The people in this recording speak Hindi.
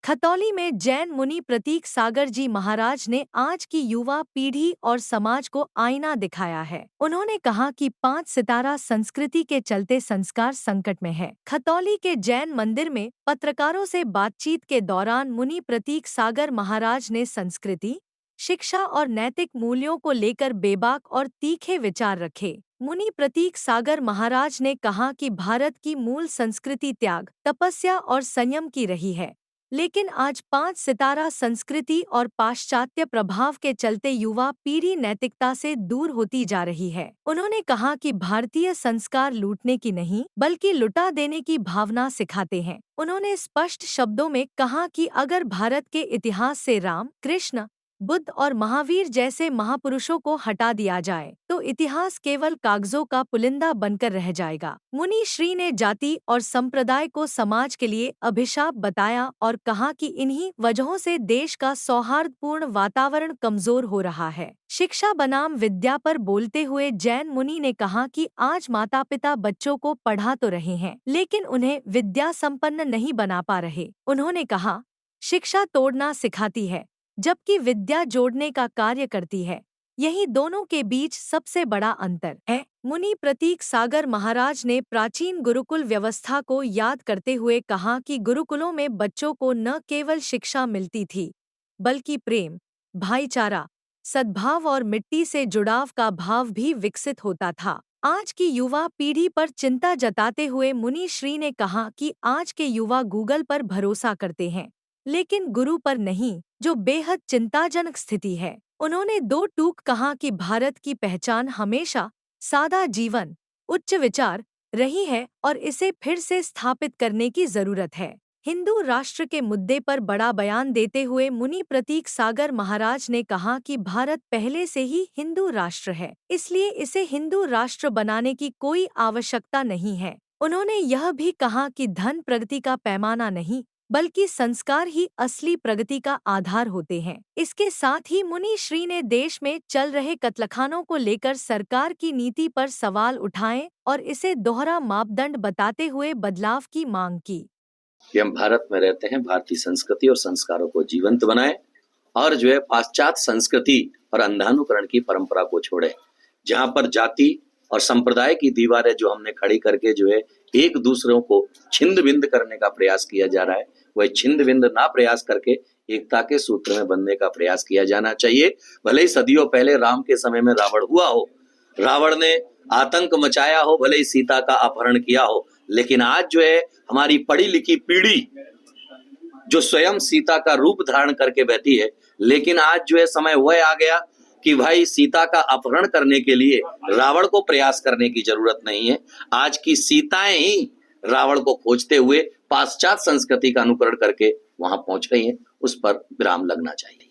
खतौली में जैन मुनि प्रतीक सागर जी महाराज ने आज की युवा पीढ़ी और समाज को आईना दिखाया है। उन्होंने कहा कि 5 सितारा संस्कृति के चलते संस्कार संकट में है। खतौली के जैन मंदिर में पत्रकारों से बातचीत के दौरान मुनि प्रतीक सागर महाराज ने संस्कृति, शिक्षा और नैतिक मूल्यों को लेकर बेबाक और तीखे विचार रखे। मुनि प्रतीक सागर महाराज ने कहा कि भारत की मूल संस्कृति त्याग, तपस्या और संयम की रही है, लेकिन आज 5 सितारा संस्कृति और पाश्चात्य प्रभाव के चलते युवा पीढ़ी नैतिकता से दूर होती जा रही है। उन्होंने कहा कि भारतीय संस्कार लूटने की नहीं, बल्कि लुटा देने की भावना सिखाते हैं। उन्होंने स्पष्ट शब्दों में कहा कि अगर भारत के इतिहास से राम, कृष्ण, बुद्ध और महावीर जैसे महापुरुषों को हटा दिया जाए तो इतिहास केवल कागजों का पुलिंदा बनकर रह जाएगा। मुनि श्री ने जाति और संप्रदाय को समाज के लिए अभिशाप बताया और कहा कि इन्हीं वजहों से देश का सौहार्दपूर्ण वातावरण कमजोर हो रहा है। शिक्षा बनाम विद्या पर बोलते हुए जैन मुनि ने कहा कि आज माता पिता बच्चों को पढ़ा तो रहे हैं, लेकिन उन्हें विद्या संपन्न नहीं बना पा रहे। उन्होंने कहा, शिक्षा तोड़ना सिखाती है, जबकि विद्या जोड़ने का कार्य करती है। यही दोनों के बीच सबसे बड़ा अंतर है। मुनि प्रतीक सागर महाराज ने प्राचीन गुरुकुल व्यवस्था को याद करते हुए कहा कि गुरुकुलों में बच्चों को न केवल शिक्षा मिलती थी, बल्कि प्रेम, भाईचारा, सद्भाव और मिट्टी से जुड़ाव का भाव भी विकसित होता था। आज की युवा पीढ़ी पर चिंता जताते हुए मुनि श्री ने कहा कि आज के युवा गूगल पर भरोसा करते हैं, लेकिन गुरु पर नहीं, जो बेहद चिंताजनक स्थिति है। उन्होंने दो टूक कहा कि भारत की पहचान हमेशा सादा जीवन, उच्च विचार रही है और इसे फिर से स्थापित करने की जरूरत है। हिंदू राष्ट्र के मुद्दे पर बड़ा बयान देते हुए मुनि प्रतीक सागर महाराज ने कहा कि भारत पहले से ही हिंदू राष्ट्र है, इसलिए इसे हिंदू राष्ट्र बनाने की कोई आवश्यकता नहीं है। उन्होंने यह भी कहा कि धन प्रगति का पैमाना नहीं, बल्कि संस्कार ही असली प्रगति का आधार होते हैं। इसके साथ ही मुनि श्री ने देश में चल रहे कत्लखानों को लेकर सरकार की नीति पर सवाल उठाए और इसे दोहरा मापदंड बताते हुए बदलाव की मांग की। कि हम भारत में रहते हैं, भारतीय संस्कृति और संस्कारों को जीवंत बनाएं और जो है पाश्चात्य संस्कृति और अंधानुकरण की परंपरा को छोड़ें, जहां पर जाति और संप्रदाय की दीवारें जो हमने खड़ी करके जो है एक दूसरों को छिंद बिंद करने का प्रयास किया जा रहा है, वह छिंद बिंद ना प्रयास करके एकता के सूत्र में बनने का प्रयास किया जाना चाहिए। भले ही सदियों पहले राम के समय में रावण हुआ हो, रावण ने आतंक मचाया हो, भले ही सीता का अपहरण किया हो, लेकिन आज जो है हमारी पढ़ी लिखी पीढ़ी जो स्वयं सीता का रूप धारण करके बैठी है, लेकिन आज जो है समय वह आ गया कि भाई सीता का अपहरण करने के लिए रावण को प्रयास करने की जरूरत नहीं है। आज की सीताएं ही रावण को खोजते हुए पाश्चात्य संस्कृति का अनुकरण करके वहां पहुंच गई हैं। उस पर विराम लगना चाहिए।